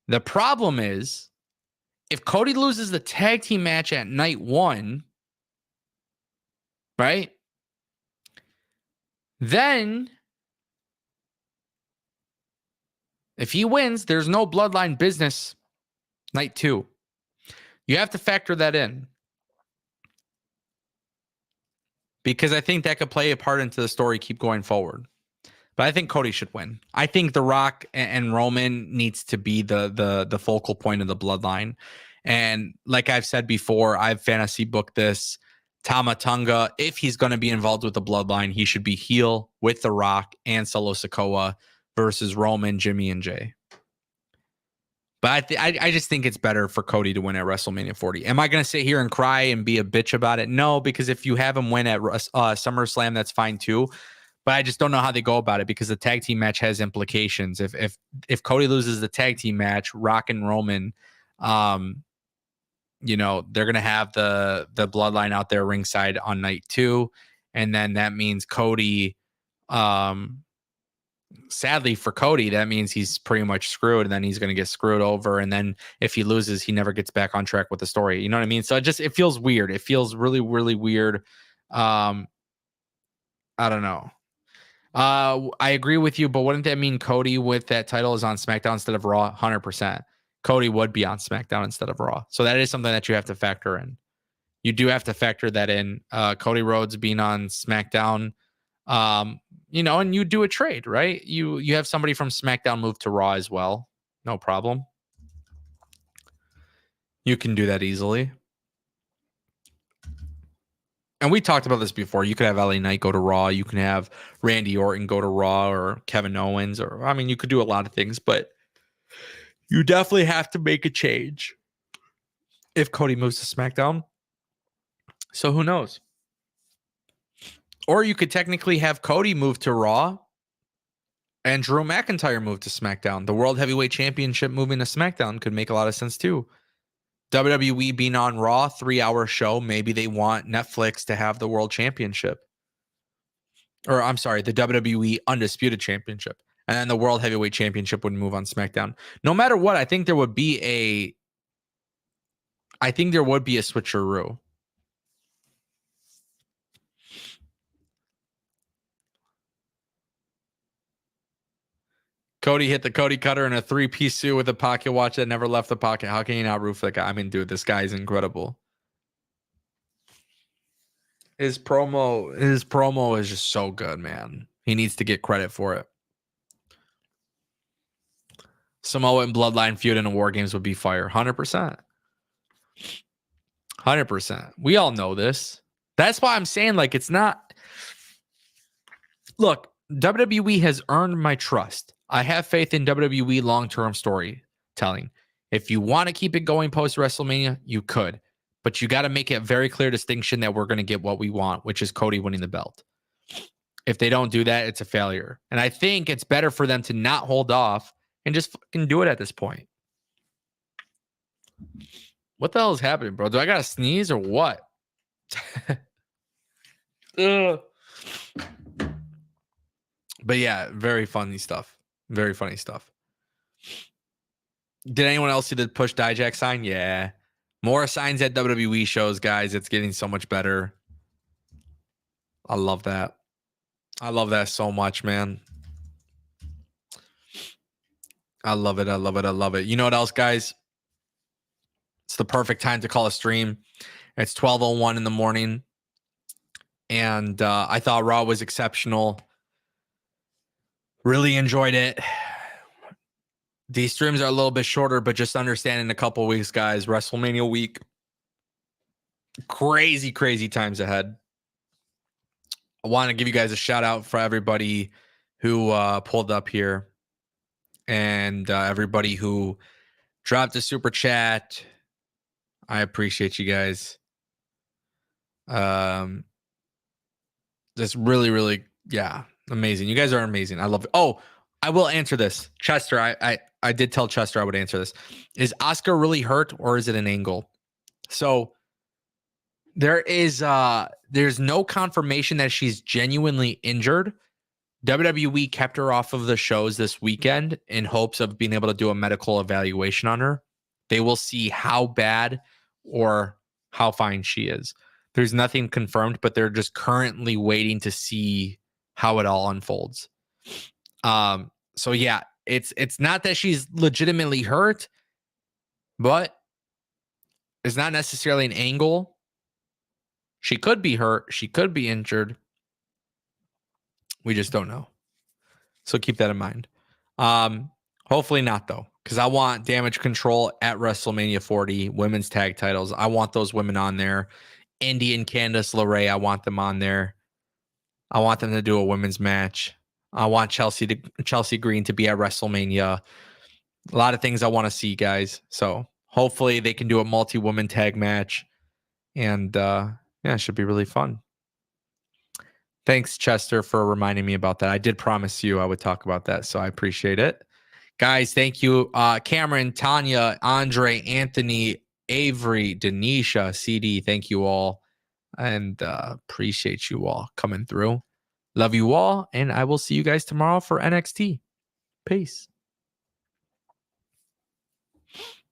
The problem is, if Cody loses the tag team match at night 1, right? Then, if he wins, there's no bloodline business night 2. You have to factor that in. Because I think that could play a part into the story keep going forward. But I think Cody should win. I think The Rock and Roman needs to be the focal point of the bloodline. And like I've said before, I've fantasy booked this. Tama Tonga, if he's going to be involved with the bloodline, he should be heel with The Rock and Solo Sikoa versus Roman, Jimmy, and Jay. But I just think it's better for Cody to win at WrestleMania 40. Am I going to sit here and cry and be a bitch about it? No, because if you have him win at SummerSlam, that's fine too. But I just don't know how they go about it because the tag team match has implications. If Cody loses the tag team match, Rock and Roman, they're going to have the bloodline out there ringside on night 2. And then that means Cody, sadly for Cody, that means he's pretty much screwed, and then he's going to get screwed over. And then if he loses, he never gets back on track with the story. You know what I mean? So it feels weird. It feels really, really weird. I don't know. I agree with you, but wouldn't that mean Cody with that title is on SmackDown instead of Raw? 100%. Cody would be on SmackDown instead of Raw. So that is something that you have to factor in. You do have to factor that in. Cody Rhodes being on SmackDown, and you do a trade, right? You have somebody from SmackDown move to Raw as well. No problem. You can do that easily. And we talked about this before. You could have LA Knight go to Raw. You can have Randy Orton go to Raw, or Kevin Owens, you could do a lot of things, but you definitely have to make a change if Cody moves to SmackDown. So who knows? Or you could technically have Cody move to Raw and Drew McIntyre move to SmackDown. The World Heavyweight Championship moving to SmackDown could make a lot of sense too. WWE being on Raw, 3-hour show. Maybe they want Netflix to have the World Championship. Or I'm sorry, the WWE Undisputed Championship. And then the World Heavyweight Championship would move on SmackDown. No matter what, I think there would be a switcheroo. Cody hit the Cody Cutter in a 3-piece suit with a pocket watch that never left the pocket. How can you not root for that guy? I mean, dude, this guy is incredible. His promo is just so good, man. He needs to get credit for it. Samoa and Bloodline feud in a War Games would be fire. 100%. 100%. We all know this. That's why I'm saying, it's not. Look, WWE has earned my trust. I have faith in WWE long-term storytelling. If you want to keep it going post-WrestleMania, you could. But you got to make a very clear distinction that we're going to get what we want, which is Cody winning the belt. If they don't do that, it's a failure. And I think it's better for them to not hold off and just fucking do it at this point. What the hell is happening, bro? Do I got to sneeze or what? But yeah, very funny stuff. Very funny stuff. Did anyone else see the push Dijak sign? Yeah. More signs at WWE shows, guys. It's getting so much better. I love that. I love that so much, man. I love it. I love it. I love it. You know what else, guys? It's the perfect time to call a stream. It's 12:01 in the morning. And I thought Raw was exceptional. Really enjoyed it. These streams are a little bit shorter, but just understand in a couple weeks, guys, WrestleMania week. Crazy, crazy times ahead. I want to give you guys a shout out for everybody who pulled up here and everybody who dropped a super chat. I appreciate you guys. That's really, really, amazing. You guys are amazing. I love it. Oh, I will answer this. Chester, I did tell Chester I would answer this. Is Asuka really hurt or is it an angle? So there's no confirmation that she's genuinely injured. WWE kept her off of the shows this weekend in hopes of being able to do a medical evaluation on her. They will see how bad or how fine she is. There's nothing confirmed, but they're just currently waiting to see how it all unfolds. So yeah, it's not that she's legitimately hurt, but is not necessarily an Angle. She could be hurt. She could be injured. We just don't know. So keep that in mind. Hopefully not, though, because I want Damage Control at WrestleMania 40, women's tag titles. I want those women on there. Indy and Candice LeRae, I want them on there. I want them to do a women's match. I want Chelsea Green to be at WrestleMania. A lot of things I want to see, guys. So hopefully they can do a multi-woman tag match. And yeah, it should be really fun. Thanks, Chester, for reminding me about that. I did promise you I would talk about that, so I appreciate it. Guys, thank you. Cameron, Tanya, Andre, Anthony, Avery, Denisha, CD, thank you all. And appreciate you all coming through. Love you all, and I will see you guys tomorrow for NXT. Peace.